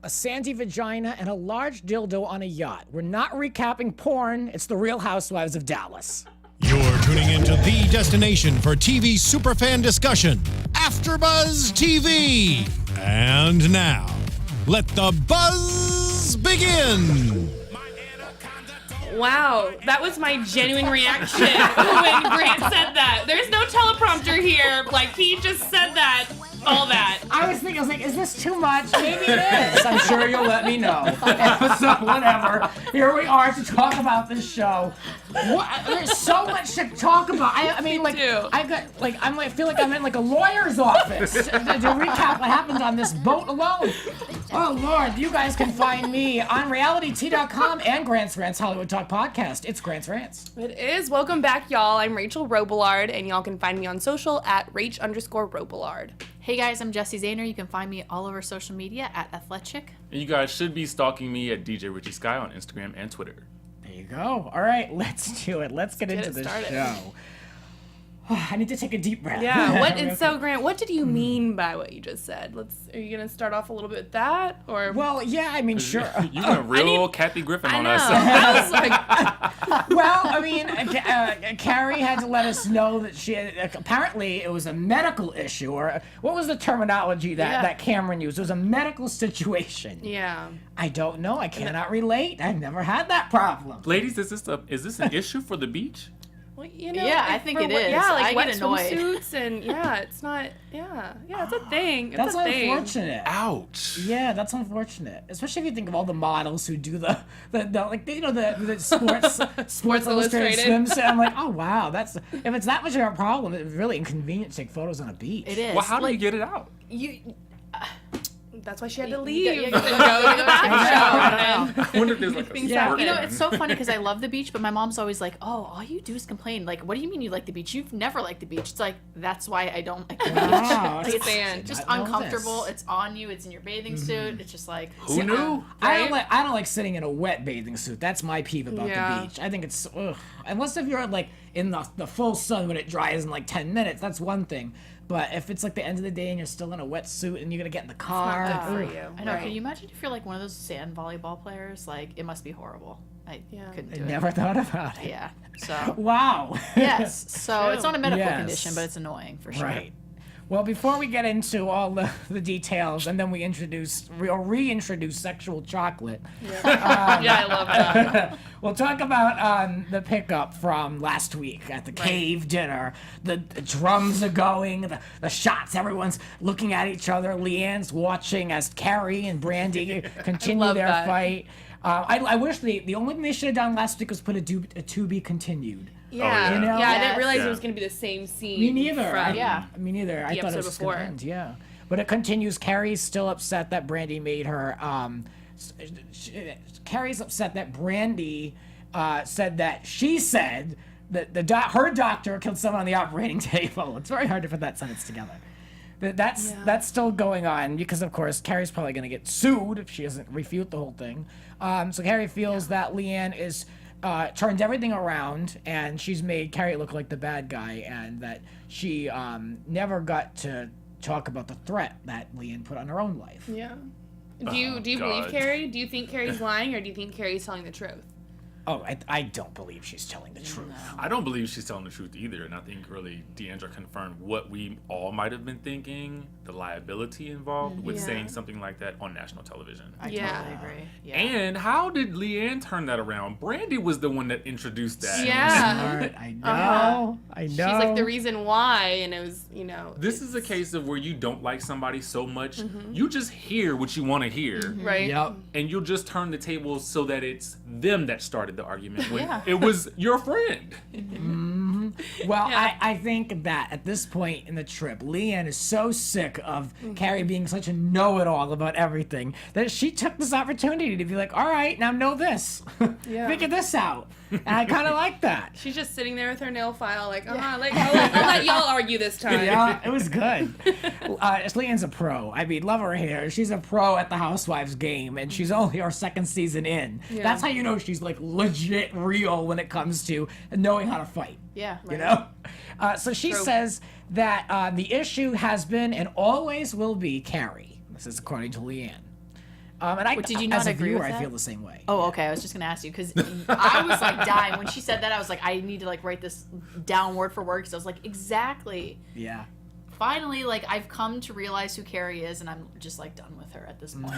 a sandy vagina, and a large dildo on a yacht. We're not recapping porn. It's the Real Housewives of Dallas. You're tuning into the destination for TV superfan discussion, AfterBuzz TV. And now, let the buzz begin. Wow, that was my genuine reaction when Grant said that. There's no teleprompter here. Like, he just said that, all that. I was like, is this too much? Maybe it is. I'm sure you'll let me know. So, whatever. Here we are to talk about this show. There's so much to talk about. I mean, like, I feel like I'm in like a lawyer's office to recap what happened on this boat alone. Oh Lord, you guys can find me on realityt.com and Grant's Rants Hollywood Talk podcast. It's Grant's Rants. It is. Welcome back, y'all. I'm Rachel Robillard, and y'all can find me on social at Rach_Robillard. Hey guys, I'm Jessie Zahner. You can find me all over social media at Athletic. And you guys should be stalking me at DJ Richie Skye on Instagram and Twitter. There you go. All right, let's do it. Let's get into the show. I need to take a deep breath. Yeah. So, Grant, what did you mean by what you just said? Are you gonna start off a little bit with that, or? Well, yeah. I mean, sure. You went real Kathy Griffin on us. I was like, well, I mean, Cary had to let us know that she had, apparently it was a medical issue, or what was the terminology that Cameron used? It was a medical situation. Yeah. I don't know. I cannot relate. I've never had that problem. Ladies, is this an issue for the beach? Well, you know, yeah, I think it is. Yeah, like I wet get annoyed. swimsuits and it's not. Yeah, it's a thing. That's unfortunate. Ouch. Yeah, that's unfortunate. Especially if you think of all the models who do the sports illustrated swimsuit. I'm like, oh wow, if it's that much of a problem, it's really inconvenient to take photos on a beach. It is. Well, how do you get it out? That's why she had to leave. You go to the bathroom. I wonder if there's like a You know, it's so funny because I love the beach, but my mom's always like, oh, all you do is complain. Like, what do you mean you like the beach? You've never liked the beach. It's like, that's why I don't like the beach. Wow, Like, it's just uncomfortable. It's on you. It's in your bathing suit. It's just like... Who knew? I don't like sitting in a wet bathing suit. That's my peeve about the beach. I think it's... Unless if you're like in the full sun when it dries in like 10 minutes, that's one thing. But if it's like the end of the day and you're still in a wetsuit and you're gonna get in the car, it's not good for you. I know. Right. Can you imagine if you're like one of those sand volleyball players? Like, it must be horrible. I couldn't do it. Never thought about it. Yeah. So. Wow. Yes. So it's not a medical condition, but it's annoying for sure. Right. Well, before we get into all the details, and then we reintroduce sexual chocolate. Yeah, I love that. We'll talk about the pickup from last week at the cave dinner. The drums are going, the shots, everyone's looking at each other. LeeAnne's watching as Cary and Brandi continue their fight. I wish the only thing they should have done last week was put a to be continued. Yeah, you know? I didn't realize it was going to be the same scene. Me neither. From me neither. I thought it was before. going to end. Yeah, but it continues. Cary's still upset that Brandi made her. Cary's upset that Brandi said that she said that her doctor killed someone on the operating table. It's very hard to put that sentence together. But that's still going on because, of course, Cary's probably going to get sued if she doesn't refute the whole thing. So Cary feels that LeeAnne is turned everything around and she's made Cary look like the bad guy, and that she never got to talk about the threat that LeeAnne put on her own life. Yeah. Do you believe Cary? Do you think Cary's lying, or do you think Cary's telling the truth? Oh, I don't believe she's telling the truth. I don't believe she's telling the truth either, and I think really D'Andra confirmed what we all might have been thinking, the liability involved with saying something like that on national television. I totally agree. Yeah. And how did LeeAnne turn that around? Brandi was the one that introduced that. Yeah. I know. I know. She's like the reason why, and it was, This is a case of where you don't like somebody so much, you just hear what you want to hear. Right. Yep. And you'll just turn the tables so that it's them that started the argument when it was your friend. Well, I think that at this point in the trip, LeeAnne is so sick of Cary being such a know-it-all about everything that she took this opportunity to be like, all right, now know this. Figure this out. And I kind of like that. She's just sitting there with her nail file like, I'll let y'all argue this time. Yeah, it was good. LeeAnne's a pro. I mean, love her hair. She's a pro at the Housewives game, and she's only our second season in. Yeah. That's how you know she's like legit real when it comes to knowing how to fight. Yeah. You know? So she says that the issue has been and always will be Cary. This is according to LeeAnne. And Did you not as a agree viewer, with I that? feel the same way. Oh, okay. I was just gonna ask you because I was like dying when she said that. I was like, I need to like write this down word for word because I was like, exactly. Yeah. Finally, like I've come to realize who Cary is, and I'm just like done with her at this point.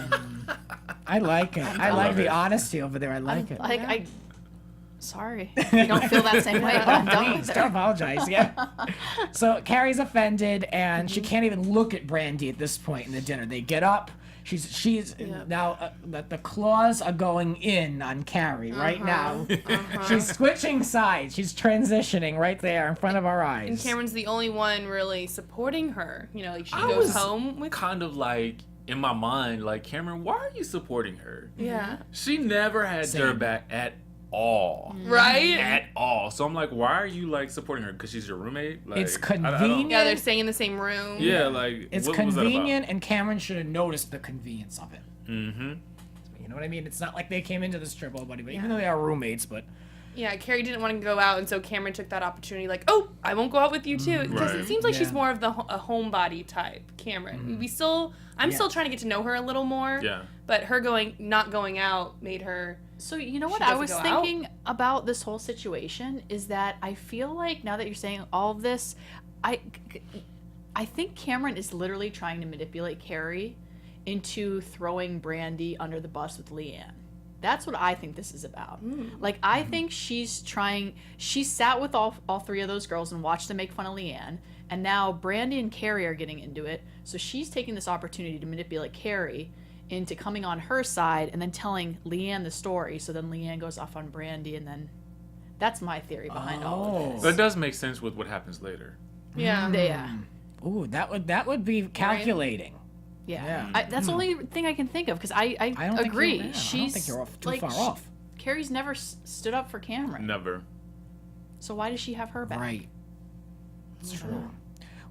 I like it. I like the honesty over there. I like it. Like sorry, you don't feel that same way, but I'm done with Please, her. don't apologize. Yeah. So Carrie's offended, and she can't even look at Brandi at this point in the dinner. They get up. She's now the claws are going in on Cary right now. She's switching sides. She's transitioning right there in front of our eyes. And Cameron's the only one really supporting her. You know, like she I goes was home with. kind of like in my mind, like, Cameron, why are you supporting her? Yeah. She never had her back at all. Right? At all. So I'm like, why are you like supporting her? Because she's your roommate? Like, It's I don't- convenient. Yeah, they're staying in the same room. Yeah, like It's what was that about? convenient, and Cameron should have noticed the convenience of it. Mm-hmm. You know what I mean? It's not like they came into the strip all buddy, but even though they are roommates, but Yeah, Cary didn't want to go out, and so Cameron took that opportunity, like, oh, I won't go out with you too, because Right. it seems like she's Yeah. more of a homebody type. Cameron, I'm still trying to get to know her a little more. Yeah. But her not going out made her. So you know what She I doesn't was go out? thinking about this whole situation is that I feel like now that you're saying all of this, I think Cameron is literally trying to manipulate Cary into throwing Brandi under the bus with LeeAnne. That's what I think this is about. Like I think she sat with all three of those girls and watched them make fun of LeeAnne, and now Brandi and Cary are getting into it. So she's taking this opportunity to manipulate Cary into coming on her side and then telling LeeAnne the story. So then LeeAnne goes off on Brandi, and then that's my theory behind all of this. That does make sense with what happens later. Yeah. Yeah. ooh, that would be calculating. Yeah. Yeah. That's the only thing I can think of because I don't think agree. you're, yeah, I don't She's think you're off, too like, far off. Carrie's never stood up for Cameron. Never. So why does she have her back? Right. It's true.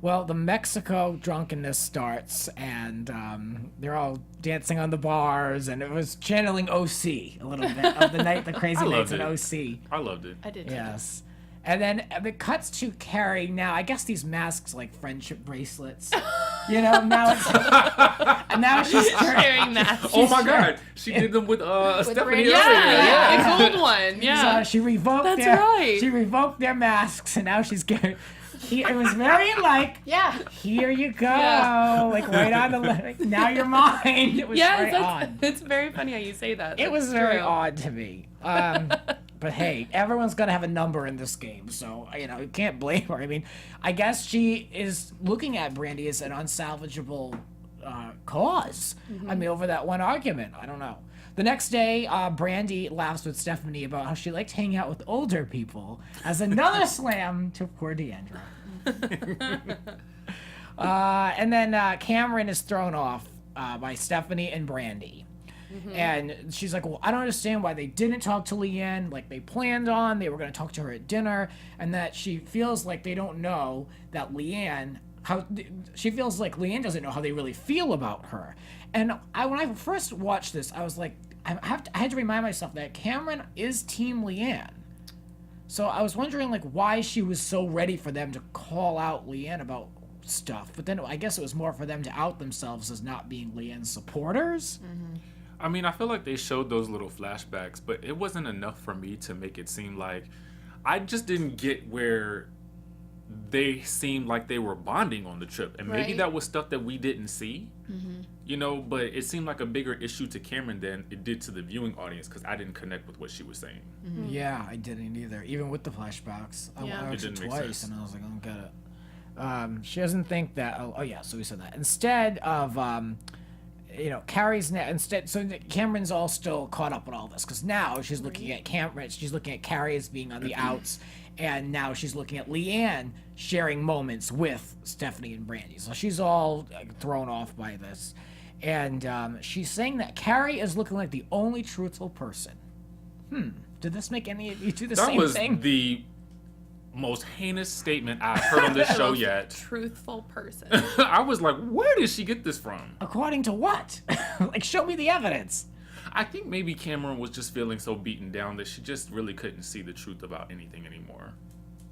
Well, the Mexico drunkenness starts, and they're all dancing on the bars, and it was channeling OC a little bit of the night, the crazy I nights loved in it. OC. I loved it. I did. too. Yes. And then it cuts to Cary. Now, I guess these masks like friendship bracelets. You know, now it's and now she's Sharing that. Oh my God, she did them with Stephanie Brandi. earlier. Yeah, the gold one. Yeah. so she revoked That's their right. she revoked their masks, and now she's getting. It was very like, Yeah. here you go, Yeah. like right on the like, now you're mine. It was very odd. It's very funny how you say that. It was That's very true. odd to me. But hey, everyone's gonna have a number in this game, so you know you can't blame her. I mean, I guess she is looking at Brandi as an unsalvageable cause. I mean, over that one argument. I don't know. The next day, Brandi laughs with Stephanie about how she liked hanging out with older people as another slam to poor Deandra. And then Cameron is thrown off by Stephanie and Brandi. And she's like, well, I don't understand why they didn't talk to LeeAnne like they planned on. They were going to talk to her at dinner. And that she feels like they don't know that she feels like LeeAnne doesn't know how they really feel about her. And when I first watched this, I was like, I had to remind myself that Cameron is Team LeeAnne. So I was wondering like why she was so ready for them to call out LeeAnne about stuff. But then I guess it was more for them to out themselves as not being LeeAnne's supporters. I mean, I feel like they showed those little flashbacks, but it wasn't enough for me to make it seem like I just didn't get where they seemed like they were bonding on the trip. And maybe Right. that was stuff that we didn't see, you know, but it seemed like a bigger issue to Cameron than it did to the viewing audience because I didn't connect with what she was saying. Yeah, I didn't either. Even with the flashbacks, I Yeah. watched It it didn't make twice, sense. and I was like, I don't get it. She doesn't think that. Oh yeah, so we said that instead of Carrie's so Cameron's all still caught up with all this because now she's looking at Cameron. She's looking at Cary as being on the outs, and now she's looking at LeeAnne sharing moments with Stephanie and Brandi. So she's all thrown off by this, and she's saying that Cary is looking like the only truthful person. Did this make any of you do the That same was thing? the most heinous statement I've heard on this show yet. Truthful person. I was like, where did she get this from? According to what? Like, show me the evidence. I think maybe Cameron was just feeling so beaten down that she just really couldn't see the truth about anything anymore.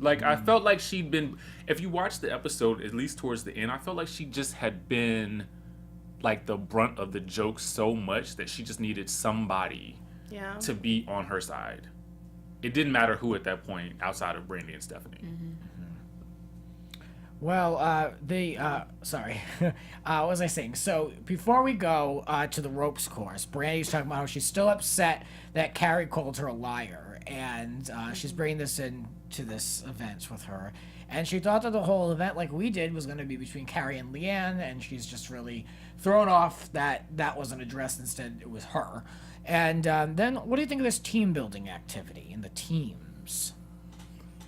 Like, I felt like she'd been, if you watch the episode, at least towards the end, I felt like she just had been like the brunt of the joke so much that she just needed somebody Yeah. to be on her side. It didn't matter who at that point outside of Brandi and Stephanie. Well, sorry. What was I saying? So before we go to the ropes course, Brandi's talking about how she's still upset that Cary called her a liar, and she's bringing this into this event with her. And she thought that the whole event, like we did, was going to be between Cary and LeeAnne, and she's just really thrown off that wasn't addressed. Instead, it was her. And then, what do you think of this team building activity in the teams?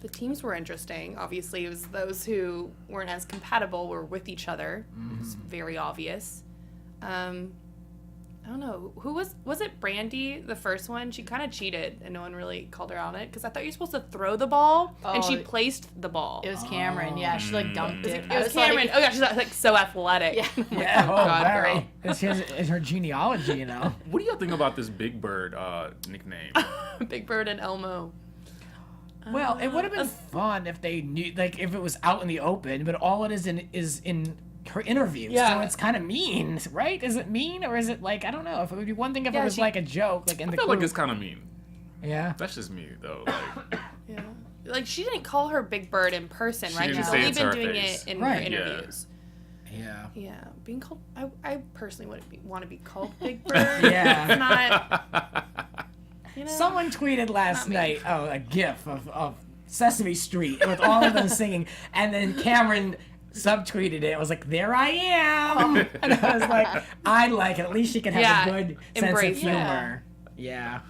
The teams were interesting. Obviously, it was those who weren't as compatible were with each other. It was very obvious. I don't know. Who was it Brandi, the first one? She kind of cheated, and no one really called her out on it, because I thought you're supposed to throw the ball, and she placed the ball. It was Cameron. Yeah, she like dunked it. It was Cameron. Like, oh, yeah, she's like so athletic. Yeah. Yeah, oh, God, wow. girl. It's her genealogy, you know. What do y'all think about this Big Bird nickname? Big Bird and Elmo. Well, it would have been fun if they knew, like, if it was out in the open, but all it is in her interviews. Yeah. So it's kind of mean, right? Is it mean, or is it like, I don't know. If it would be one thing if it Yeah, was she- like a joke, like in I the feel like group. it's kind of mean. Yeah. That's just me though. Like, Yeah. Like, she didn't call her Big Bird in person, right? didn't She's say only it to been her doing face. it in Right. her Yeah. interviews. Yeah. Yeah. Being called, I personally wouldn't want to be called Big Bird. Yeah. It's not, you know. Someone tweeted last night, a gif of Sesame Street with all of them singing, and then Cameron subtweeted it. It was like, there I am. And I was like, I like it. At least she can have Yeah, a good sense of embrace it. humor. Yeah.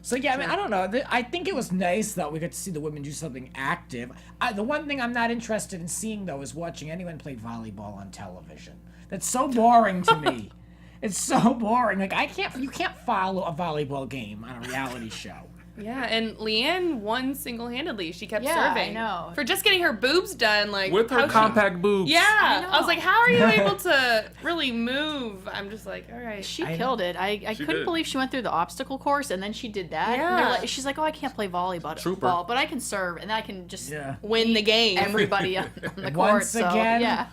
So, yeah, I mean, I don't know. I think it was nice that we got to see the women do something active. The one thing I'm not interested in seeing, though, is watching anyone play volleyball on television. That's so boring to me. It's so boring. Like, you can't follow a volleyball game on a reality show. Yeah, and LeeAnne won single-handedly. She kept Yeah, serving. I know. For just getting her boobs done, like with her how she- compact boobs. Yeah, I I was know. like, how are you able to really move? I'm just like, all right. She I killed it. I She couldn't did. believe she went through the obstacle course and then she did that. And Yeah. they're like, she's like, oh, I can't play volleyball, Trooper. but I can serve and I can just Yeah. Win the game. everybody on the court. Once so, again, yeah.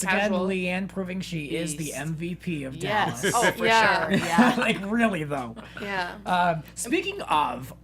Casual. LeeAnne proving she is the Beast. MVP of Yes. Dallas. Oh, for Yeah. sure. Yeah. Like, really, though. Yeah. Speaking of,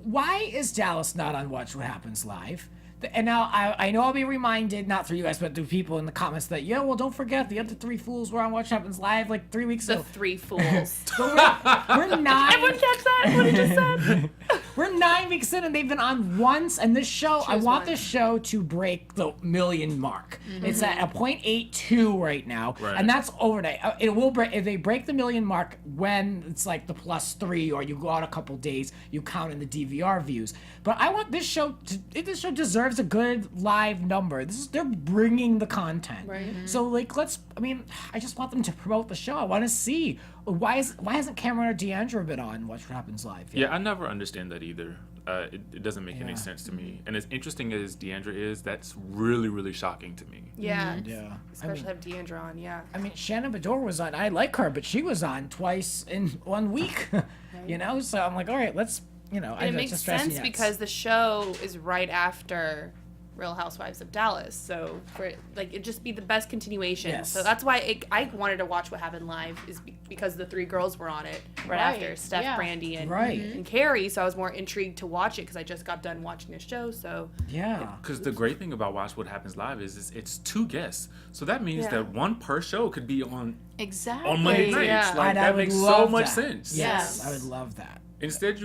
why is Dallas not on Watch What Happens Live? And now I know I'll be reminded, not through you guys, but through people in the comments that, yeah, well, don't forget the other three fools were on Watch What Happens Live like 3 weeks The ago. three fools. We're 9. Everyone catch that? What he just said? We're 9 weeks in and they've been on once. And this show, I Choose want one. this show to break the million mark. It's at a 0.82 right now, Right. and that's overnight. It will break if they break the million mark when it's like the +3, or you go out a couple days, you count in the DVR views. But I want this show. This show deserves a good live number. They're bringing the content. Right. So like, I just want them to promote the show. I want to see why hasn't Cameron or Deandra been on Watch What Happens Live yet? Yeah, I never understand that either. It doesn't make any sense to me. And as interesting as Deandra is, that's really, really shocking to me. Yeah. Yeah. Especially have Deandra on, yeah. I mean, Shannon Bedore was on. I like her, but she was on twice in 1 week. You know, so I'm like, all right, let's. And it makes sense because the show is right after Real Housewives of Dallas, so it'd just be the best continuation. Yes. So that's why I wanted to watch What Happened Live, is because the three girls were on it right after Steph, yeah. Brandi, and Right. and Cary. So I was more intrigued to watch it because I just got done watching the show. So Yeah. Because the great thing about Watch What Happens Live is it's 2 guests. So that means Yeah. that one per show could be on Exactly. Monday nights. Yeah. Like, And I that would makes so love much that. sense. Yes, Yes. I would love that. Instead,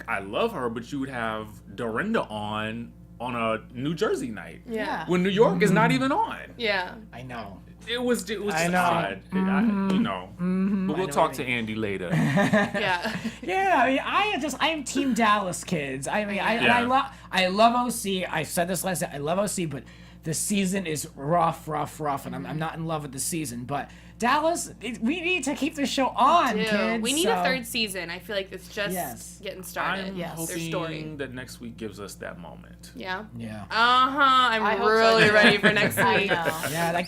I love her, but you would have Dorinda on a New Jersey night. yeah, When New York is not even on. yeah. I know. It was I just know. odd. But I we'll know talk what to Andy later. Yeah. Yeah, I mean, I am Team Dallas, kids. I mean, Yeah. I love OC. I said this last night. I love OC, but the season is rough, and I'm not in love with the season. But Dallas, we need to keep this show on, kids. We need so- a third season. I feel like it's just Yes. getting started. I'm Yes. Their story. hoping that next week gives us that moment. Yeah. Yeah. I'm I hope so, really too. ready for next I week. know. Yeah,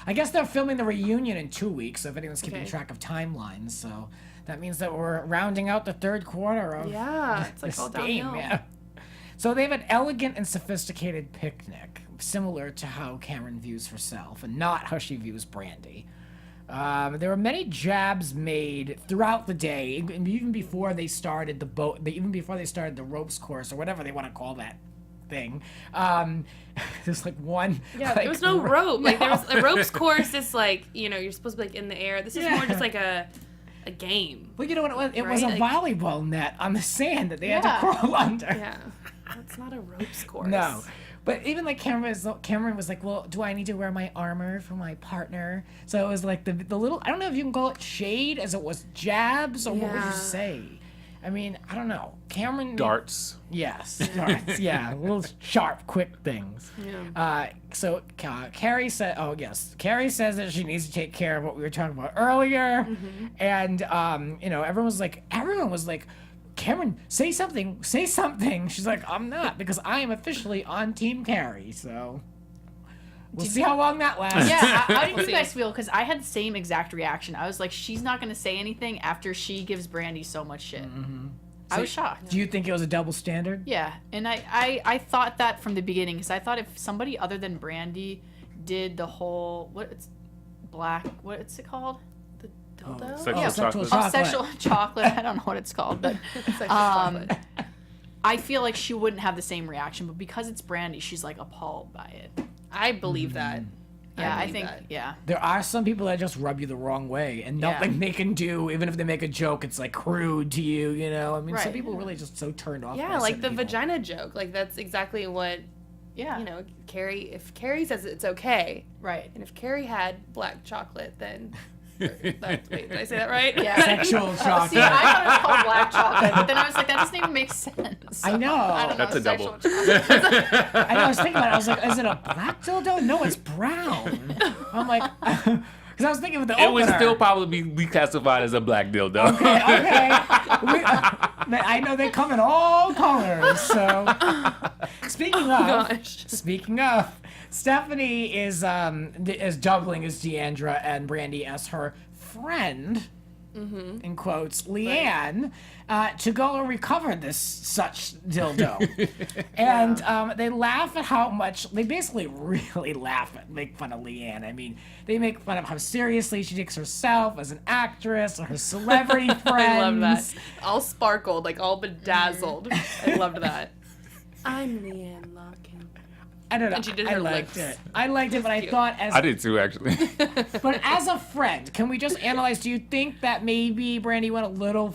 I guess they're filming the reunion in 2 weeks. So if anyone's keeping Okay. track of timelines, so that means that we're rounding out the third quarter of Yeah, it's like this all game. downhill. Yeah. So they have an elegant and sophisticated picnic, similar to how Cameron views herself, and not how she views Brandi. There were many jabs made throughout the day, and even before they started even before they started the ropes course or whatever they want to call that thing. There's like one. Yeah, like, there was no rope. Like there no. was a ropes course. It's like you're supposed to be like in the air. This is more just like a game. Well, you know what it was? It was a Right? volleyball net on the sand that they had to crawl under. Yeah, that's not a ropes course. No. But even like Cameron was like, well, do I need to wear my armor for my partner? So it was like the little, I don't know if you can call it shade as it was jabs or what would you Yeah. say? I mean, I don't know. Cameron. Darts. Yes, darts. Yeah, little sharp, quick things. Yeah. So Cary said, Cary says that she needs to take care of what we were talking about earlier. And, everyone was like, Cameron, say something. She's like, I'm not, because I am officially on Team Cary. So we'll see how long that lasts. Yeah, how did We'll you see. guys feel? Because I had the same exact reaction. I was like, she's not going to say anything after she gives Brandi so much shit. I was shocked. Do you think it was a double standard? Yeah, and I thought that from the beginning, because I thought if somebody other than Brandi did the whole, what's it called? The dildo. Sexual chocolate. Oh, sexual chocolate. I don't know what it's called, but Sexual chocolate. I feel like she wouldn't have the same reaction, but because it's Brandi, she's like appalled by it. I believe that. Yeah, I believe think, that. yeah. There are some people that just rub you the wrong way, and nothing they can do, even if they make a joke, it's like crude to you, you know? I mean, some Right. people really just so turned off. Yeah, by like certain the people. vagina joke. Like that's exactly what Yeah. Cary. If Cary says it's okay, Right. and if Cary had black chocolate, then wait, did I say that right? Yeah. Sexual See, chocolate. I thought it was called black chocolate, but then I was like, that doesn't even make sense. I know. I don't know. That's a double. sexual chocolate. I know, I was thinking about it. I was like, is it a black dildo? No, it's brown. I'm like, because I was thinking of the It would opener. still probably be classified as a black dildo. Okay. I know they come in all colors. So, speaking of, Stephanie is doubling as Deandra and Brandi as her friend, in quotes, LeeAnne, to go and recover this such dildo. And they laugh at how much, they basically really make fun of LeeAnne. I mean, they make fun of how seriously she takes herself as an actress or her celebrity friends. I love that. All sparkled, like all bedazzled. I loved that. I'm LeeAnne Locken. I don't know. And she did I her liked lips. it. I liked it, but I Cute. thought I did too, actually. But as a friend, can we just analyze? Do you think that maybe Brandi went a little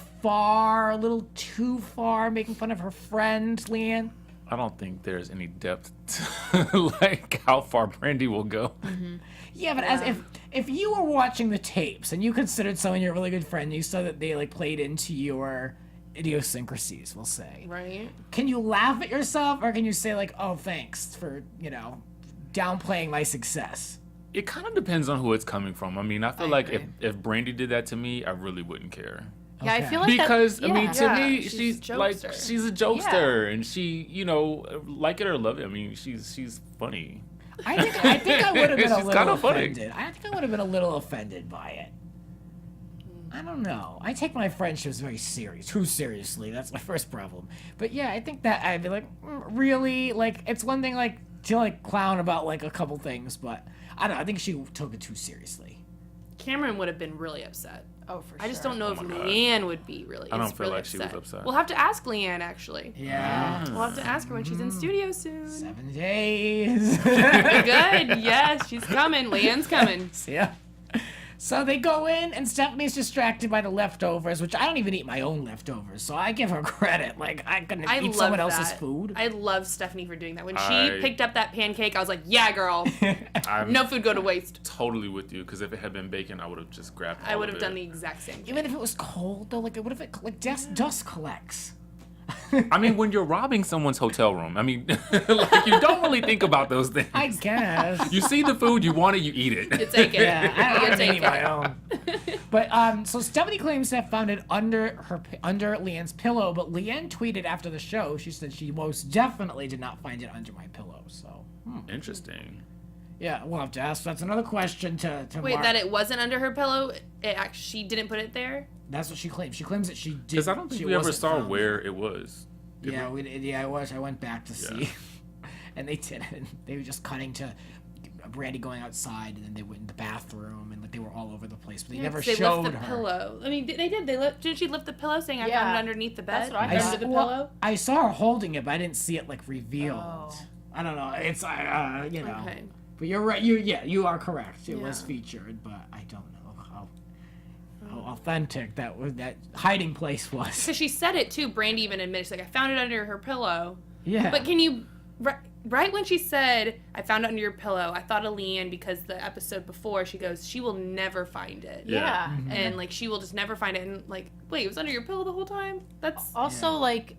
too far, making fun of her friend LeeAnne? I don't think there's any depth to like how far Brandi will go. Yeah, but as if you were watching the tapes and you considered someone your really good friend, you saw that they like played into your idiosyncrasies, we'll say. Right? Can you laugh at yourself, or can you say like, "Oh, thanks for downplaying my success"? It kind of depends on who it's coming from. I mean, I feel I like agree. if Brandi did that to me, I really wouldn't care. Yeah, I Okay. feel like Because that, I mean, to Yeah, me, she's she's a like jokester. she's a jokester, and she, like it or love it. I mean, she's funny. I think I would have been a She's little kinda funny. offended. I think I would have been a little offended by it. I don't know. I take my friendships very too seriously. That's my first problem. But yeah, I think that I'd be like, really? Like, it's one thing like to like clown about like a couple things, but I don't know. I think she took it too seriously. Cameron would have been really upset. oh, for sure. I just don't know if my God. LeeAnne would be really. I don't feel really like she was upset. We'll have to ask LeeAnne actually. Yeah. We'll have to ask her when she's in studio soon. 7 days. Good. Yes, she's coming. LeeAnne's coming. Yeah. So they go in, and Stephanie's distracted by the leftovers, which I don't even eat my own leftovers, so I give her credit. Like, I couldn't I eat love someone that. else's food. I love Stephanie for doing that. When she I- picked up that pancake, I was like, "Yeah, girl, I'm no food go to waste." totally with you, because if it had been bacon, I would have just grabbed. I all would of have it. done the exact same thing. Even if it was cold, though, like, what if it, like, dust collects? I mean, when you're robbing someone's hotel room, I mean, like you don't really think about those things. I guess. You see the food, you want it, you eat it. You take it. Yeah, I You don't take eat my own. But so Stephanie claims to have found it under LeeAnne's pillow, but LeeAnne tweeted after the show. She said she most definitely did not find it under my pillow. So Interesting. yeah, we'll have to ask. That's another question to Wait, Mark. that it wasn't under her pillow? She didn't put it there? That's what she claims. She claims that she did. Because I don't think she we ever wasn't saw found where it was. Did Yeah, we? I went back to see, and they didn't. They were just cutting to Brandi going outside, and then they went in the bathroom, and like they were all over the place, but they Yeah, never 'cause they showed lift the her. pillow. I mean, they did. Didn't she lift the pillow saying, I found it underneath the bed? That's what I Under thought. the Well, pillow? I saw her holding it, but I didn't see it like revealed. Oh. I don't know. It's you know. Okay. But you're right. You are correct. It was Yeah. featured, but I don't know how authentic that hiding place was. Because she said it too. Brandi even admitted, she's like, I found it under her pillow. Yeah. But can you, right when she said, I found it under your pillow, I thought of LeeAnne because the episode before, she goes, she will never find it. Yeah. And like, she will just never find it. And like, wait, it was under your pillow the whole time? That's. Also, like,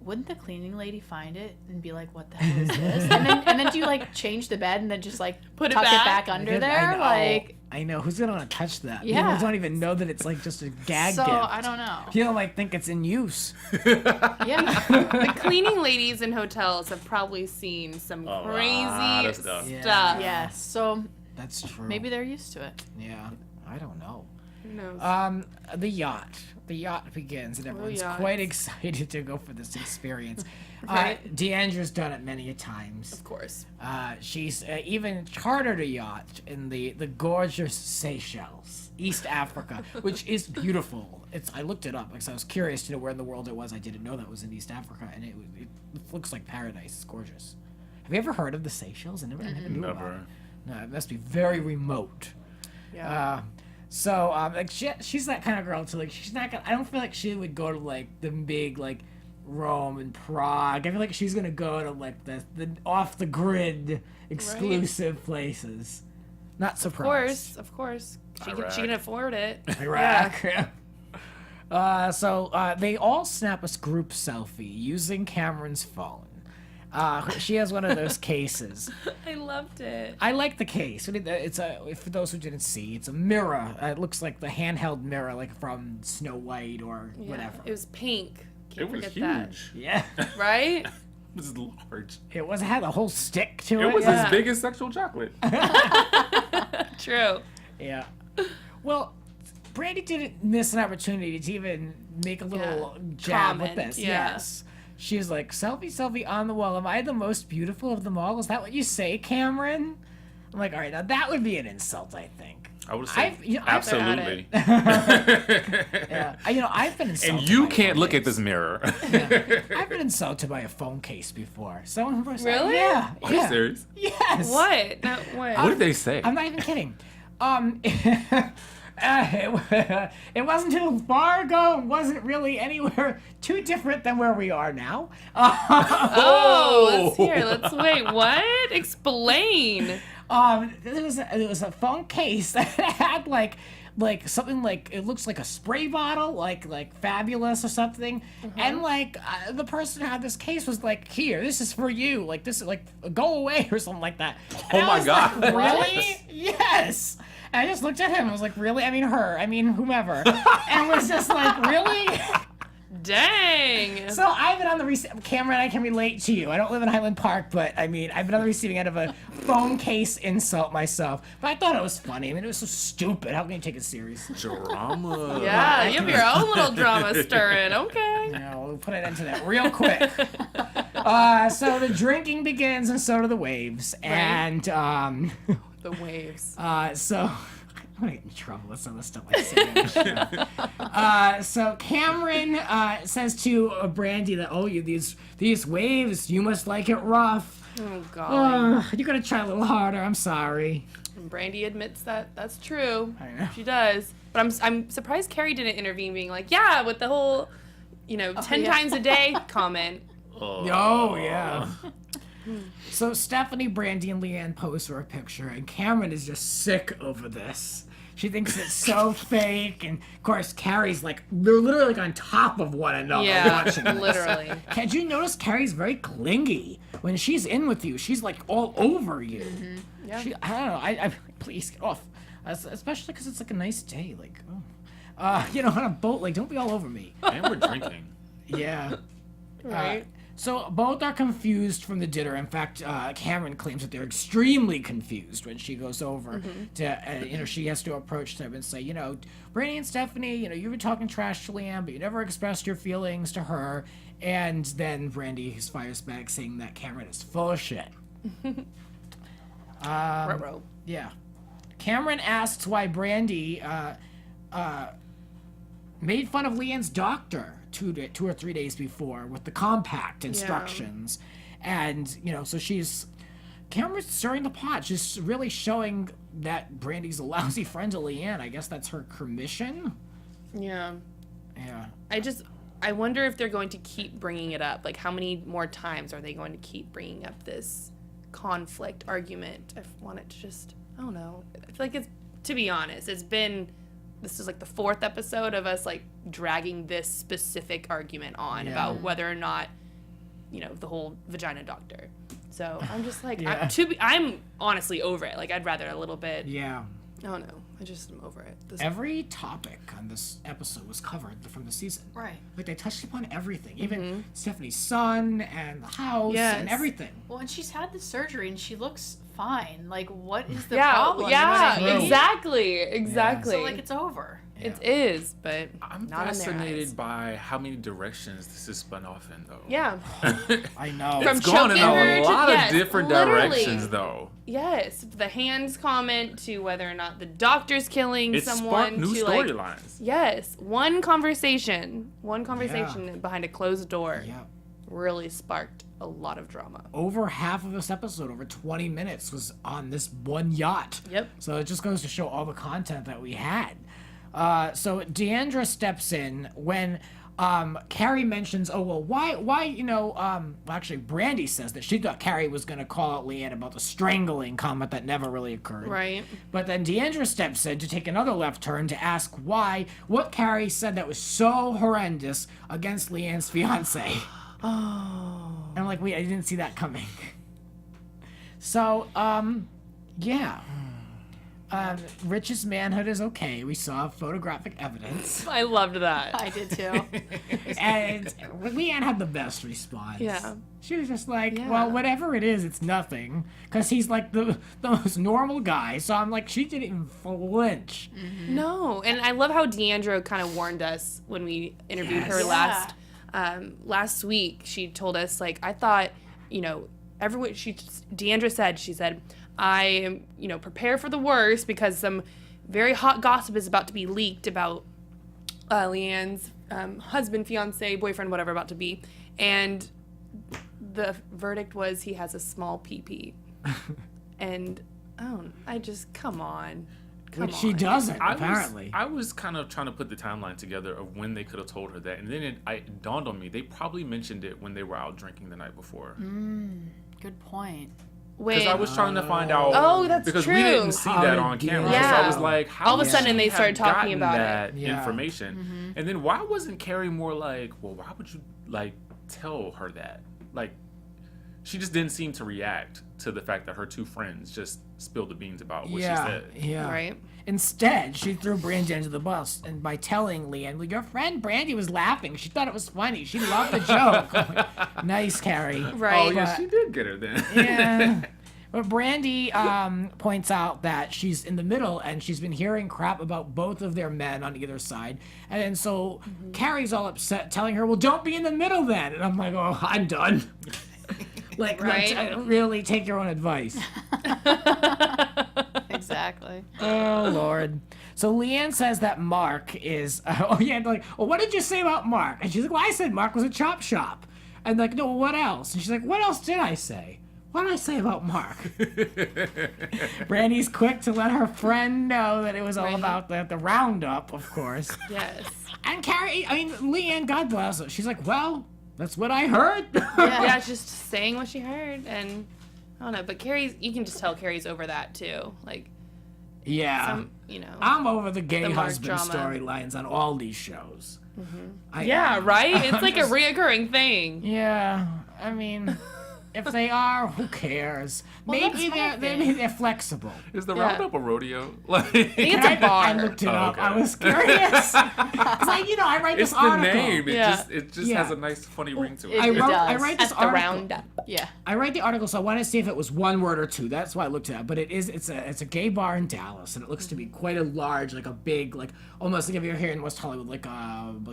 wouldn't the cleaning lady find it and be like, "What the hell is this?" and then do you like change the bed and then just like Put it tuck back? it back under I there? know. Like, I know who's gonna want to touch that. Yeah. People don't even know that it's like just a gag so gift. I don't know. People might think it's in use. Yeah. The cleaning ladies in hotels have probably seen some lot crazy of stuff. stuff. Yes. So That's true. maybe they're used to it. Yeah. I don't know. Who knows? The yacht. The yacht begins, and everyone's yachts. quite excited to go for this experience. Right. Deandra's done it many a times. Of course. She's even chartered a yacht in the gorgeous Seychelles, East Africa, which is beautiful. I looked it up because I was curious to know where in the world it was. I didn't know that was in East Africa, and it looks like paradise. It's gorgeous. Have you ever heard of the Seychelles? I never knew about it. No, it must be very remote. Yeah. So like she's that kind of girl too. Like she's not gonna. I don't feel like she would go to like the big like Rome and Prague. I feel like she's gonna go to like the off the grid exclusive places. Not surprised. Of course. She Iraq. can afford it. Iraq. So they all snap a group selfie using Cameron's phone. She has one of those cases. I loved it. I like the case. It's for those who didn't see, it's a mirror. It looks like the handheld mirror, like from Snow White or whatever. It was pink. Can't It was forget huge. Yeah, that. Right? It was large. it had a whole stick to it. It was Yeah. as big as sexual chocolate. True. Yeah. Well, Brandi didn't miss an opportunity to even make a little jab with Comment, this. yeah. Yes. She was like, selfie on the wall. Am I the most beautiful of them all? Is that what you say, Cameron? I'm like, all right, now that would be an insult, I think. I would say I've absolutely. Yeah. I've been insulted. And you by can't phone look at case. this mirror. I've been insulted by a phone case before. Someone was like, Really? yeah. Are you Yeah. serious? Yes. What? No, what? What did they say? I'm not even kidding. It wasn't too far ago. It wasn't really anywhere too different than where we are now. Oh, let's hear. Wait. What? Explain. There was a phone case that had like something like it looks like a spray bottle, like Fabulous or something, and like the person who had this case was like, "Here, this is for you. Like this is like go away" or something like that. Oh And I my was God. like, really? Yes. And I just looked at him. I was like, really? I mean, whomever. And was just like, really? Dang. So I've been on the Cameron, I can relate to you. I don't live in Highland Park, but I mean, I've been on the receiving end of a phone case insult myself. But I thought it was funny. I mean, it was so stupid. How can you take it serious? Drama. Yeah, you have your own little drama stirring. Okay. We'll put an end to that real quick. So the drinking begins, and so do the waves. And The waves. so I'm gonna get in trouble with some of the stuff I say on the show. So Cameron says to Brandi that, these waves, you must like it rough. Oh golly. You gotta try a little harder. I'm sorry. And Brandi admits that that's true. I know. She does. But I'm surprised Cary didn't intervene, being like, yeah, with the whole, 10 times a day comment. Oh yeah. So Stephanie, Brandi, and LeeAnne pose for a picture, and Cameron is just sick over this. She thinks it's so fake, and of course Cary's like they're literally like on top of one another watching this. Literally. Did you notice Cary's very clingy when she's in with you? She's like all over you. Mm-hmm. Yeah. I don't know. I please get off, especially because it's like a nice day. Like, on a boat. Like, don't be all over me. And we're drinking. Yeah. Right. So both are confused from the dinner. In fact, Cameron claims that they're extremely confused when she goes over to, she has to approach them and say, Brandi and Stephanie, you've been talking trash to LeeAnne, but you never expressed your feelings to her. And then Brandi fires back saying that Cameron is full of shit. Ruh-roh. Yeah. Cameron asks why Brandi made fun of LeeAnne's doctor 2 or 3 days before with the compact instructions. And, so Cameron's stirring the pot, just really showing that Brandi's a lousy friend to LeeAnne. I guess that's her mission. Yeah. Yeah. I wonder if they're going to keep bringing it up. Like, how many more times are they going to keep bringing up this conflict argument? I want it to just, I don't know. I feel like to be honest, this is like the 4th episode of us like dragging this specific argument on about whether or not, the whole vagina doctor. So I'm just like, I'm honestly over it. Like, I'd rather a little bit. Yeah. I don't know. I just am over it. Every topic on this episode was covered from the season. Right. Like, they touched upon everything. Even Stephanie's son and the house and everything. Well, and she's had the surgery and she looks fine. Like, what is the yeah, problem? Yeah, You know what I mean? exactly. So, like, it's over. Yeah. It is, but I'm not in their eyes. fascinated by how many directions this is spun off in, though. Yeah. I know. From It's gone in choking her a to- lot yes, of different literally. directions, though. Yes, the hands comment to whether or not the doctor's killing It someone. sparked new to like, storylines. yes, one conversation behind a closed door Yeah. really sparked a lot of drama. Over half of this episode, over 20 minutes, was on this one yacht. Yep. So it just goes to show all the content that we had. So Deandra steps in when Cary mentions, why, actually Brandi says that she thought Cary was going to call out LeeAnne about the strangling comment that never really occurred. Right. But then Deandra steps in to take another left turn to ask what Cary said that was so horrendous against LeeAnne's fiance. And I'm like, wait, I didn't see that coming. So, yeah. Rich's manhood is okay. We saw photographic evidence. I loved that. I did too. And LeeAnne had the best response. Yeah. She was just like, Yeah. well, whatever it is, it's nothing. Because he's like the most normal guy. So I'm like, she didn't even flinch. No, and I love how Deandra kind of warned us when we interviewed her Yes. last week. She told us, like, I thought, Deandra said, I am, prepare for the worst because some very hot gossip is about to be leaked about LeeAnne's husband, fiance, boyfriend, whatever about to be. And the verdict was he has a small pee-pee. And, come on. Which she doesn't, apparently. I was kind of trying to put the timeline together of when they could have told her that. And then it dawned on me, they probably mentioned it when they were out drinking the night before. Good point. Because I was trying to find out. Oh, that's because true. we didn't see that on camera. Yeah. So I was like, how All of a would sudden she they have started talking gotten about that it. Yeah. information? And then why wasn't Cary more like, well, why would you tell her that? Like, she just didn't seem to react to the fact that her two friends just spilled the beans about what she said. Yeah. Right. Instead, she threw Brandi under the bus, and by telling LeeAnne, well, your friend Brandi was laughing. She thought it was funny. She loved the joke. I'm like, nice, Cary. Right. Oh, yeah, But- she did get her then. Yeah. But Brandi points out that she's in the middle and she's been hearing crap about both of their men on either side. And then so Cary's all upset, telling her, well, don't be in the middle then. And I'm like, oh, I'm done. Right. Really take your own advice. Exactly. Oh, Lord. So LeeAnne says that Mark is, what did you say about Mark? And she's like, well, I said Mark was a chop shop. And like, no, what else? And she's like, what else did I say? What did I say about Mark? Brandi's quick to let her friend know that it was all about the roundup, of course. Yes. And LeeAnne, God bless her. She's like, well, that's what I heard. Yeah, just saying what she heard, and I don't know. But you can just tell Cary's over that too. Like, Yeah. I'm over the gay the Mark husband drama. storylines on all these shows. yeah, right. It's like a reoccurring thing. Yeah. I mean, if they are, who cares? Well, maybe that's they're flexible. Is the Yeah. roundup a rodeo? I think it's a bar. I looked it up. okay. I was curious. Because I write It's this the article. name. Yeah. It just Yeah. has a nice, funny ring to it. I It does. write this At the article. roundup. Yeah. I write the article, so I want to see if it was one word or two. That's why I looked it up. But it's a gay bar in Dallas, and it looks to be quite a large, like a big, like almost like if you're here in West Hollywood, like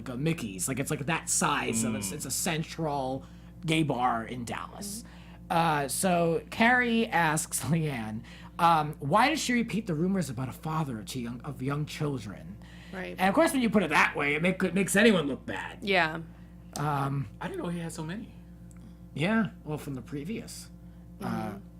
a Mickey's, like it's like that size. So it's a central gay bar in Dallas. So Cary asks LeeAnne, why does she repeat the rumors about a father of young children? Right. And of course, when you put it that way, it makes anyone look bad. Yeah. I didn't know he had so many. Yeah, well, from the previous.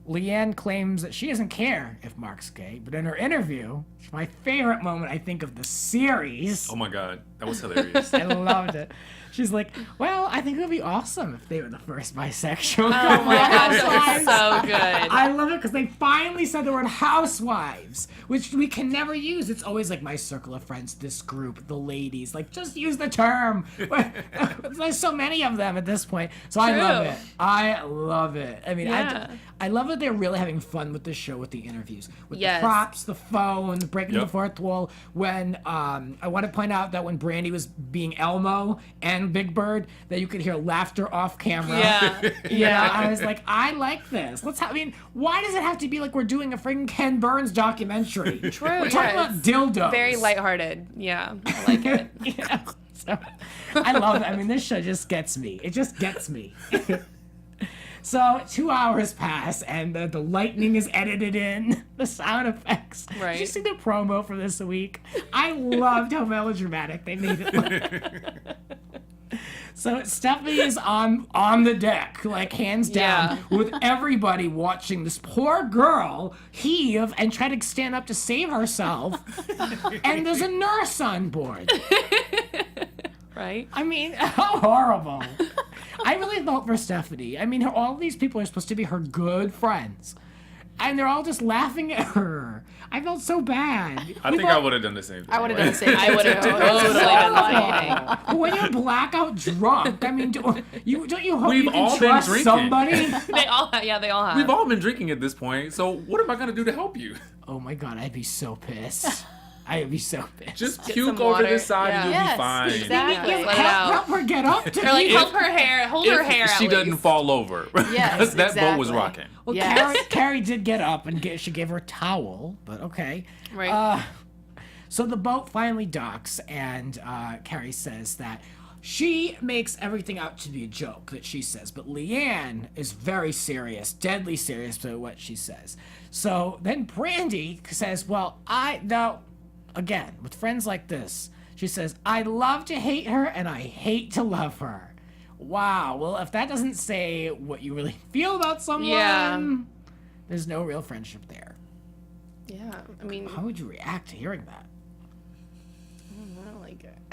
LeeAnne claims that she doesn't care if Mark's gay, but in her interview, it's my favorite moment, I think, of the series. Oh my God, that was hilarious. I loved it. She's like, well, I think it would be awesome if they were the first bisexual. Oh my gosh, that was so good. I love it because they finally said the word housewives, which we can never use. It's always like my circle of friends, this group, the ladies. Like, just use the term. There's so many of them at this point. So I love it. I love it. I mean, Yeah. I love that they're really having fun with the show, with the interviews, with Yes. the props, the phone, breaking Yep. the fourth wall. When I want to point out that when Brandi was being Elmo and Big Bird, that you could hear laughter off camera. Yeah. You know, I was like, I like this. I mean, why does it have to be like we're doing a freaking Ken Burns documentary? True. We're talking about dildos. Very lighthearted. Yeah. I like it. Yeah. So, I love it. I mean, this show just gets me. It just gets me. So 2 hours pass, and the lightning is edited in, the sound effects. Right. Did you see the promo for this week? I loved how melodramatic they made it look. So Stephanie is on the deck, like hands down, with everybody watching this poor girl heave and try to stand up to save herself. And there's a nurse on board. Right? I mean, how horrible. I really felt for Stephanie. I mean, all these people are supposed to be her good friends. And they're all just laughing at her. I felt so bad. I think I would have done the same thing. I would have done the same. I would have totally done the same thing. When you're blackout drunk, I mean, don't you hope We've you can all been trust drinking. somebody? They all have. We've all been drinking at this point, so what am I gonna do to help you? Oh my God, I'd be so pissed. I'd be so pissed. Just Get puke some over water. this side and Yeah. you'll Yes, be fine. exactly. Let it out. help her get up to Or like me. help her hair, hold her hair If she at doesn't least. fall over. Yes, Because that boat was exactly. rocking. Well, Yes. Cary did get up and she gave her a towel, but okay. Right. So the boat finally docks, and Cary says that she makes everything out to be a joke that she says, but LeeAnne is very serious, deadly serious to what she says. So then Brandi says, well, again, with friends like this, she says, I love to hate her and I hate to love her. Wow, well, if that doesn't say what you really feel about someone, there's no real friendship there. Yeah. I mean, How would you react to hearing that?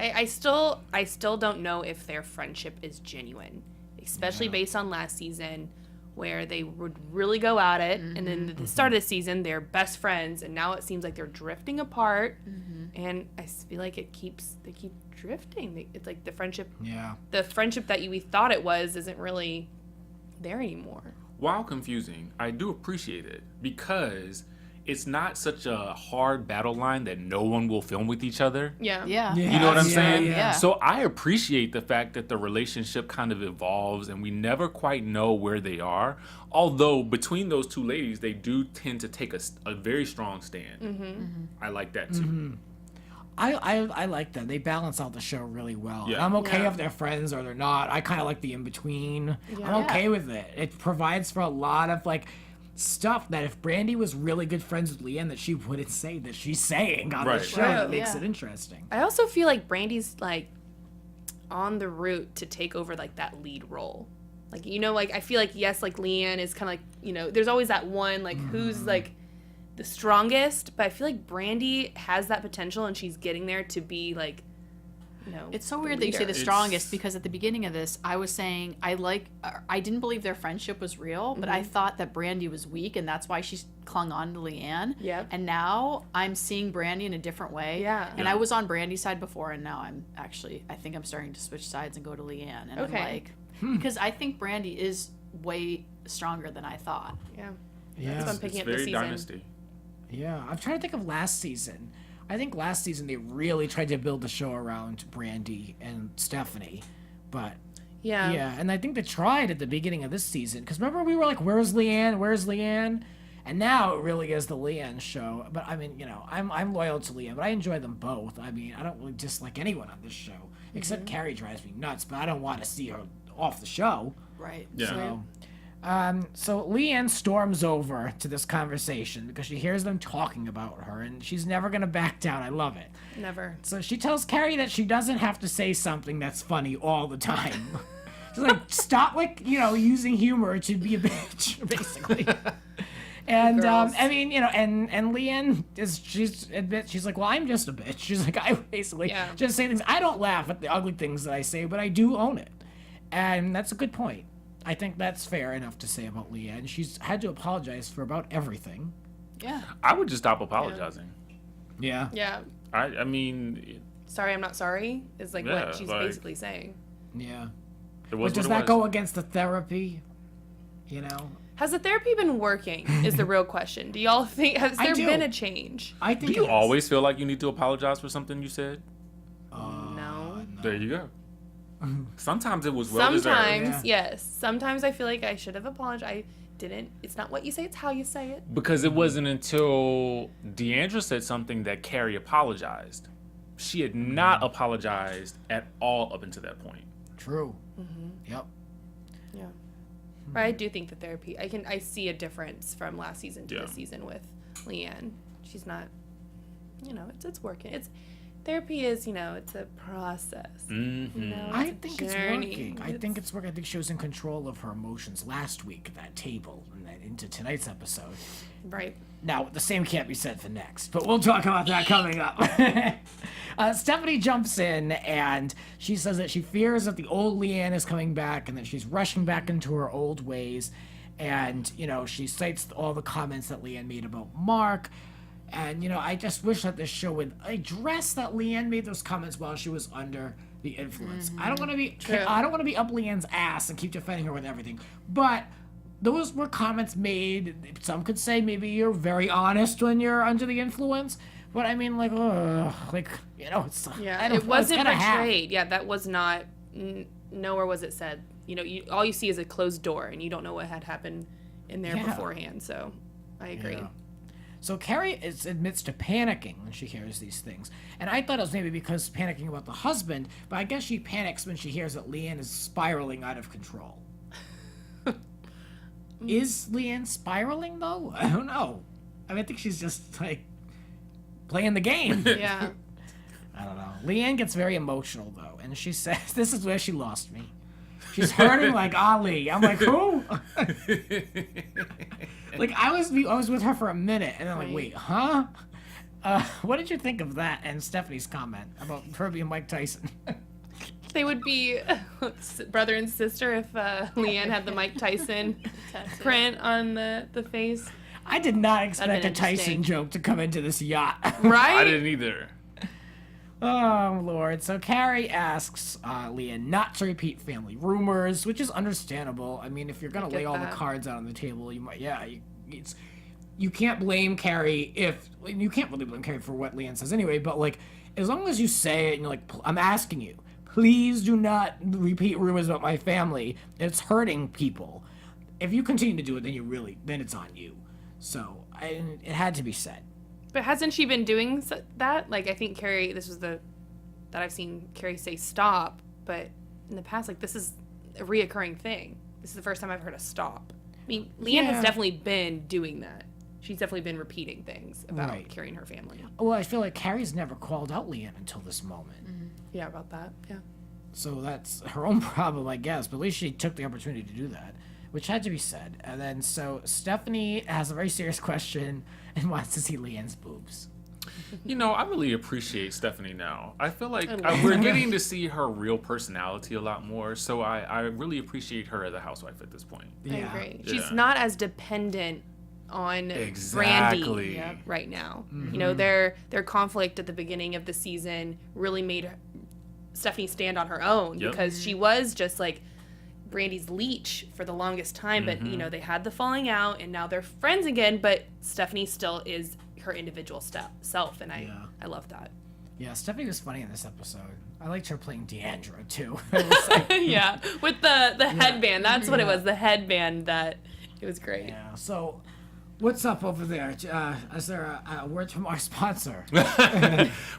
I still don't know if their friendship is genuine, especially based on last season, where they would really go at it, and then at the start of the season they're best friends, and now it seems like they're drifting apart, and I feel like they keep drifting. It's like the friendship that we thought it was isn't really there anymore. While confusing, I do appreciate it because it's not such a hard battle line that no one will film with each other. Yeah. Yeah. You know what I'm saying? Yeah. So I appreciate the fact that the relationship kind of evolves and we never quite know where they are. Although between those two ladies, they do tend to take a very strong stand. I like that too. I like them. They balance out the show really well. Yeah. I'm okay Yeah. if they're friends or they're not. I kind of like the in-between. I'm Yeah. okay with it. It provides for a lot of, like, stuff that if Brandi was really good friends with LeeAnne, that she wouldn't say that she's saying on the Right. show. Right. That makes Yeah. it interesting. I also feel like Brandy's like on the route to take over like that lead role. Like, you know, like I feel like yes, like LeeAnne is kind of like, you know, there's always that one like who's like the strongest, but I feel like Brandi has that potential and she's getting there to be like, you know, It's so the weird that you say leader. the strongest because at the beginning of this, I was saying I didn't believe their friendship was real, but I thought that Brandi was weak and that's why she clung on to LeeAnne. Yep. And now I'm seeing Brandi in a different way. Yeah. And I was on Brandi's side before, and now I think I'm starting to switch sides and go to LeeAnne. And Okay. I'm like, because I think Brandi is way stronger than I thought. Yeah. Yeah. That's what I'm picking It's up this very season. Dynasty. Yeah, I'm trying to think of last season. I think last season they really tried to build the show around Brandi and Stephanie, but Yeah. and I think they tried at the beginning of this season. Because remember we were like, "Where's LeeAnne? Where's LeeAnne?" And now it really is the LeeAnne show. But I mean, you know, I'm loyal to LeeAnne, but I enjoy them both. I mean, I don't really dislike anyone on this show except Cary drives me nuts, but I don't want to see her off the show. Right. Yeah. So, So LeeAnne storms over to this conversation because she hears them talking about her, and she's never going to back down. I love it. Never. So she tells Cary that she doesn't have to say something that's funny all the time. She's like, stop, like, using humor to be a bitch, basically. And, I mean, and LeeAnne she's like, well, I'm just a bitch. She's like, I basically just say things. I don't laugh at the ugly things that I say, but I do own it. And that's a good point. I think that's fair enough to say about LeeAnne. She's had to apologize for about everything. Yeah. I would just stop apologizing. Yeah. Yeah. I mean... Sorry, I'm not sorry is like what she's basically saying. Yeah. But does that go against the therapy? Has the therapy been working is the real question. Do y'all think, has there been a change? I think Do you always feel like you need to apologize for something you said? No. There you go. Sometimes it was well deserved. Sometimes, yes. Sometimes I feel like I should have apologized. I didn't. It's not what you say, it's how you say it. Because it wasn't until Deandra said something that Cary apologized. She had not apologized at all up until that point. True. Yep. Yeah. But I do think the therapy, I see a difference from last season to this season with LeeAnne. She's not, it's working. Therapy is, it's a process. I think it's working. I think it's working. I think she was in control of her emotions last week at that table and then into tonight's episode. Right. Now, the same can't be said for next, but we'll talk about that coming up. Stephanie jumps in and she says that she fears that the old LeeAnne is coming back and that she's rushing back into her old ways. And, she cites all the comments that LeeAnne made about Mark. And, I just wish that this show would address that LeeAnne made those comments while she was under the influence. I don't want to be up LeeAnne's ass and keep defending her with everything. But those were comments made. Some could say maybe you're very honest when you're under the influence. But I mean, it's it wasn't portrayed. Yeah, that was not. Nowhere was it said. All you see is a closed door, and you don't know what had happened in there beforehand. So, I agree. Yeah. So Cary admits to panicking when she hears these things. And I thought it was maybe because panicking about the husband, but I guess she panics when she hears that LeeAnne is spiraling out of control. Is LeeAnne spiraling, though? I don't know. I think she's just, playing the game. Yeah. I don't know. LeeAnne gets very emotional, though, and she says, this is where she lost me. She's hurting like Ali. I'm like, who? I was with her for a minute, and I'm like, wait, huh? What did you think of that and Stephanie's comment about her being Mike Tyson? They would be brother and sister if LeeAnne had the Mike Tyson print on the face. I did not expect a Tyson joke to come into this yacht. Right? I didn't either. Oh, Lord. So Cary asks LeeAnne not to repeat family rumors, which is understandable. I mean, if you're going to lay all the cards out on the table, you might, you can't blame Cary you can't really blame Cary for what LeeAnne says anyway, but, as long as you say it and you're like, I'm asking you, please do not repeat rumors about my family. It's hurting people. If you continue to do it, then it's on you. So, it had to be said. But hasn't she been doing that? I think Cary, this was that I've seen Cary say stop, but in the past, this is a reoccurring thing. This is the first time I've heard a stop. I mean, LeeAnne has definitely been doing that. She's definitely been repeating things about Cary and her family. Well, I feel like Cary's never called out LeeAnne until this moment. Mm-hmm. Yeah, about that, yeah. So that's her own problem, I guess, but at least she took the opportunity to do that, which had to be said. And then, so Stephanie has a very serious question and wants to see LeeAnne's boobs. I really appreciate Stephanie now. I feel like we're getting to see her real personality a lot more, so I really appreciate her as a housewife at this point. I agree. She's not as dependent on Brandi right now. Mm-hmm. Their conflict at the beginning of the season really made Stephanie stand on her own because she was just Brandi's leech for the longest time, but they had the falling out and now they're friends again, but Stephanie still is her individual self, and I love that. Yeah, Stephanie was funny in this episode. I liked her playing Deandra too. Yeah, with the headband. That's what it was, the headband. That it was great. Yeah. So What's up over there? Is there a word from our sponsor?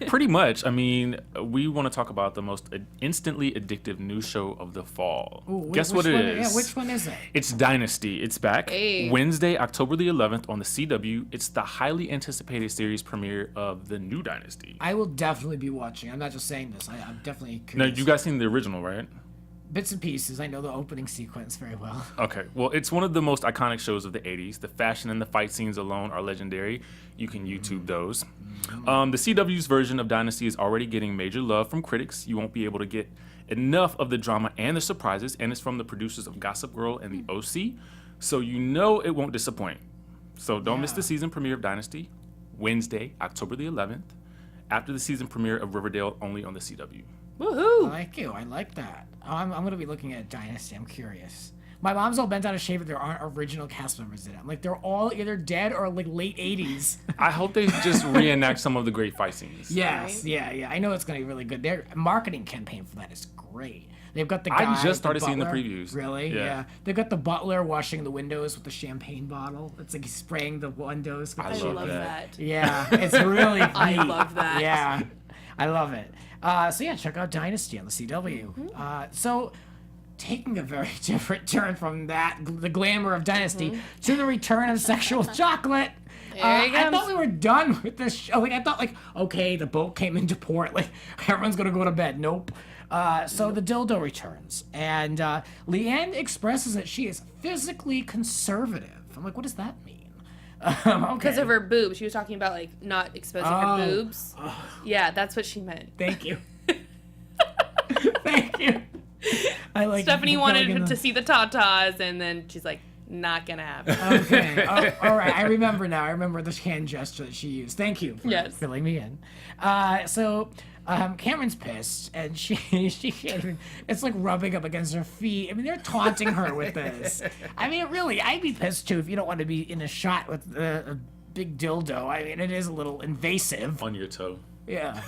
Pretty much. I mean, we want to talk about the most instantly addictive news show of the fall. Ooh, Guess what it is? Yeah, which one is it? It's Dynasty. It's back Hey. Wednesday, October the 11th on the CW. It's the highly anticipated series premiere of the new Dynasty. I will definitely be watching. I'm not just saying this. I'm definitely Now, curious. you guys seen the original, right? Bits and pieces. I know the opening sequence very well. Okay, well, it's one of the most iconic shows of the 80s. The fashion and the fight scenes alone are legendary. You can YouTube those. The CW's version of Dynasty is already getting major love from critics. You won't be able to get enough of the drama and the surprises, and it's from the producers of Gossip Girl and The OC, so you know it won't disappoint. So don't miss the season premiere of Dynasty, Wednesday, October the 11th, after the season premiere of Riverdale, only on the CW. Woohoo! I like you. I like that. I'm going to be looking at Dynasty. I'm curious. My mom's all bent out of shape that there aren't original cast members in it. I'm like, they're all either dead or like late 80s. I hope they just reenact some of the great fight scenes. Yes, yeah. I know it's going to be really good. Their marketing campaign for that is great. They've got the guy. I just started the seeing the butler. previews. Really? Yeah. They've got the butler washing the windows with the champagne bottle. It's like he's spraying the windows with I the I love love that. that. Yeah, it's really neat. I love that. Yeah, I love it. So yeah, check out Dynasty on the CW. So taking a very different turn from that, the glamour of Dynasty, to the return of sexual chocolate. There he I comes. thought we were done with this show. Like I thought, okay, the boat came into port. Like everyone's gonna go to bed. Nope. So the dildo returns, and LeeAnne expresses that she is physically conservative. I'm like, what does that mean? Because of her boobs. She was talking about like not exposing her boobs. Yeah, that's what she meant. Thank you. Thank you. I like Stephanie wanted plugging to the- see the tatas, and then she's like, not gonna happen. Okay. All right. I remember now. I remember the hand gesture that she used. Thank you for Yes. filling me in. So Cameron's pissed, and she can't even. It's like rubbing up against her feet. I mean, they're taunting her with this. I mean, really, I'd be pissed too if you don't want to be in a shot with a big dildo. I mean, it is a little invasive. On your toe. Yeah.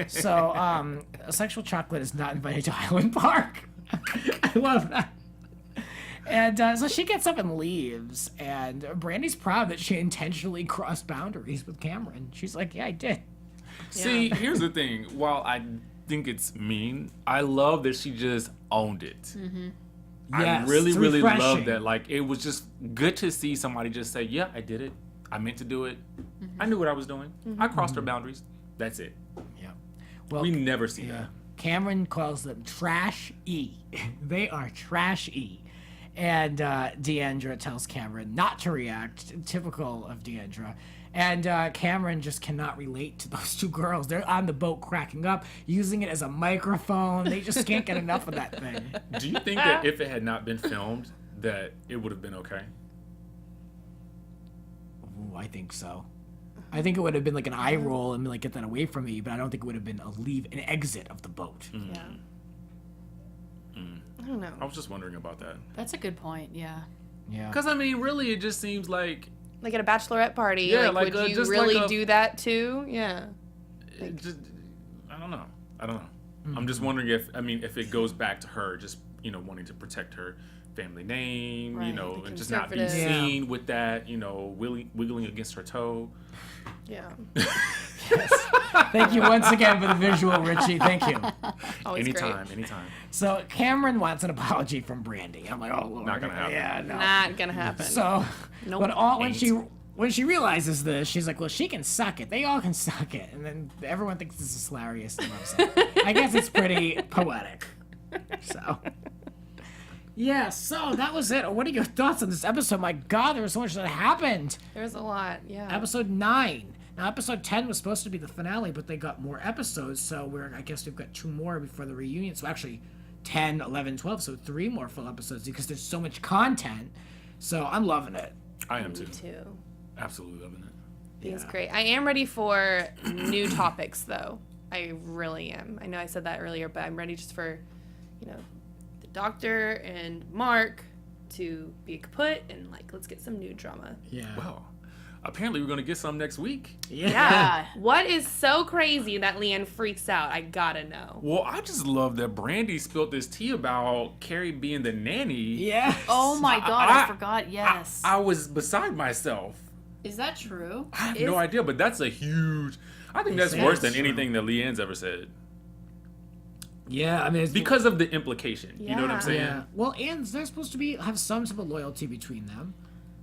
So, sexual chocolate is not invited to Highland Park. I love that. And so she gets up and leaves, and Brandi's proud that she intentionally crossed boundaries with Cameron. She's like, yeah, I did. See, here's the thing. While I think it's mean, I love that she just owned it. Yes, I really, it's really refreshing. love that. Like, it was just good to see somebody just say, yeah, I did it. I meant to do it. I knew what I was doing. I crossed her boundaries. That's it. Yeah. Well, We never see yeah. that. Cameron calls them trash-y. They are trash-y. And Deandra tells Cameron not to react, typical of Deandra. And Cameron just cannot relate to those two girls. They're on the boat cracking up, using it as a microphone. They just can't get enough of that thing. Do you think that if it had not been filmed, that it would have been okay? Ooh, I think so. I think it would have been like an eye roll and like get that away from me, but I don't think it would have been an exit of the boat. Yeah. I don't know. I was just wondering about that. That's a good point. Yeah. Yeah. Because, I mean, really, it just seems like... Like at a bachelorette party. Yeah, like would you just really like a- do that too? Yeah. It just, I don't know. I'm just wondering if it goes back to her just, wanting to protect her family name, Right, the and just not be conservative. seen with that, wiggling against her toe. Yeah. Thank you once again for the visual, Richie. Thank you. Always Anytime. So Cameron wants an apology from Brandi. I'm like, oh Lord. Not gonna happen. Yeah, no. great. Not gonna happen. So, Nope. but when she realizes this, she's like, well, she can suck it. They all can suck it. And then everyone thinks this is hilarious and loves it. I guess it's pretty poetic. So. Yeah, so that was it. What are your thoughts on this episode? My God, there was so much that happened. There's a lot. Yeah. Episode 9. Now, episode 10 was supposed to be the finale, but they got more episodes, so I guess we've got 2 more before the reunion. So actually, 10, 11, 12, so 3 more full episodes because there's so much content. So I'm loving it. I am Me too. too. Absolutely loving it. I think it's great. I am ready for new topics, though. I really am. I know I said that earlier, but I'm ready just for, the doctor and Mark to be kaput and, let's get some new drama. Yeah. Well, apparently we're gonna get some next week. Yeah. What is so crazy that LeeAnne freaks out? I gotta know. Well, I just love that Brandi spilled this tea about Cary being the nanny. Yes. Oh my God, I forgot. Yes. I was beside myself. Is that true? I have no idea, but that's a huge. I think that's worse than anything that LeeAnne's ever said. Yeah, I mean, it's Because of the implication. You know what I'm saying? Yeah. Well, and they're supposed to have some type of loyalty between them.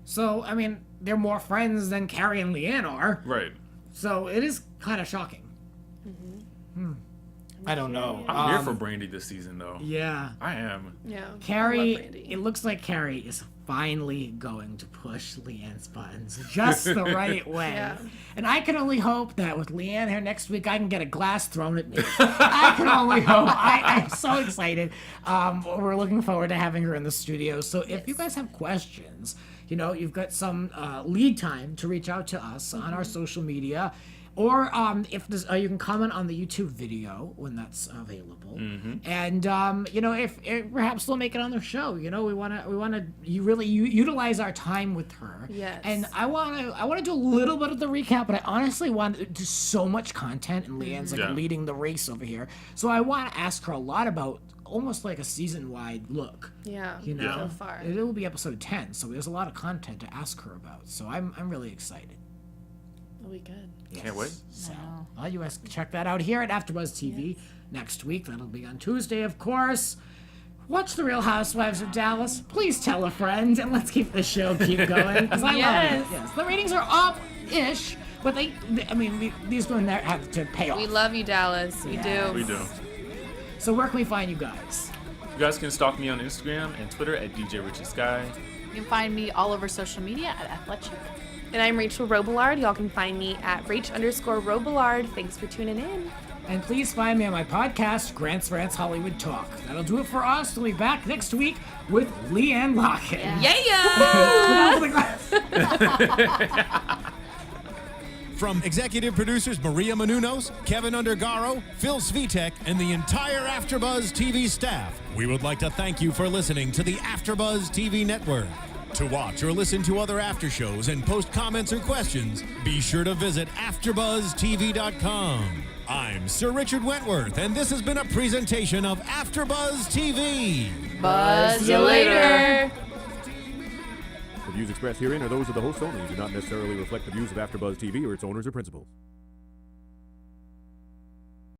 So, I mean, they're more friends than Cary and LeeAnne are. Right. So it is kind of shocking. I don't know. I'm here for Brandi this season, though. Yeah. I am. Yeah. Cary, I love Brandi. it looks like Cary is finally going to push LeeAnne's buttons just the right way. Yeah. And I can only hope that with LeeAnne here next week, I can get a glass thrown at me. I can only hope. I'm so excited. We're looking forward to having her in the studio. So if you guys have questions, you've got some lead time to reach out to us on our social media. Or if there's, you can comment on the YouTube video when that's available, and if perhaps they'll make it on their show. We want to really utilize our time with her. Yes. And I want to do a little bit of the recap, but I honestly want to do so much content, and LeeAnne's leading the race over here. So I want to ask her a lot about almost like a season-wide look. Yeah. So far. It will be episode 10, so there's a lot of content to ask her about. So I'm really excited. It'll be good. Can't wait. So, well, you guys can check that out here at AfterBuzz TV next week. That'll be on Tuesday, of course. Watch The Real Housewives of Dallas. Please tell a friend, and let's keep the show keep going. Because I love it. Yes, the ratings are up-ish, but these women there have to pay off. We love you, Dallas. We do. We do. So where can we find you guys? You guys can stalk me on Instagram and Twitter at DJ Richie Skye. You can find me all over social media at Athletic. And I'm Rachel Robillard. Y'all can find me at Rach_Robillard. Thanks for tuning in. And please find me on my podcast, Grant's Rants Hollywood Talk. That'll do it for us. We'll be back next week with LeeAnne Locken. Yeah! From executive producers Maria Menounos, Kevin Undergaro, Phil Svitek, and the entire AfterBuzz TV staff, we would like to thank you for listening to the AfterBuzz TV network. To watch or listen to other after shows and post comments or questions, be sure to visit AfterBuzzTV.com. I'm Sir Richard Wentworth, and this has been a presentation of AfterBuzz TV. Buzz you later. The views expressed herein are those of the host only and do not necessarily reflect the views of AfterBuzz TV or its owners or principals.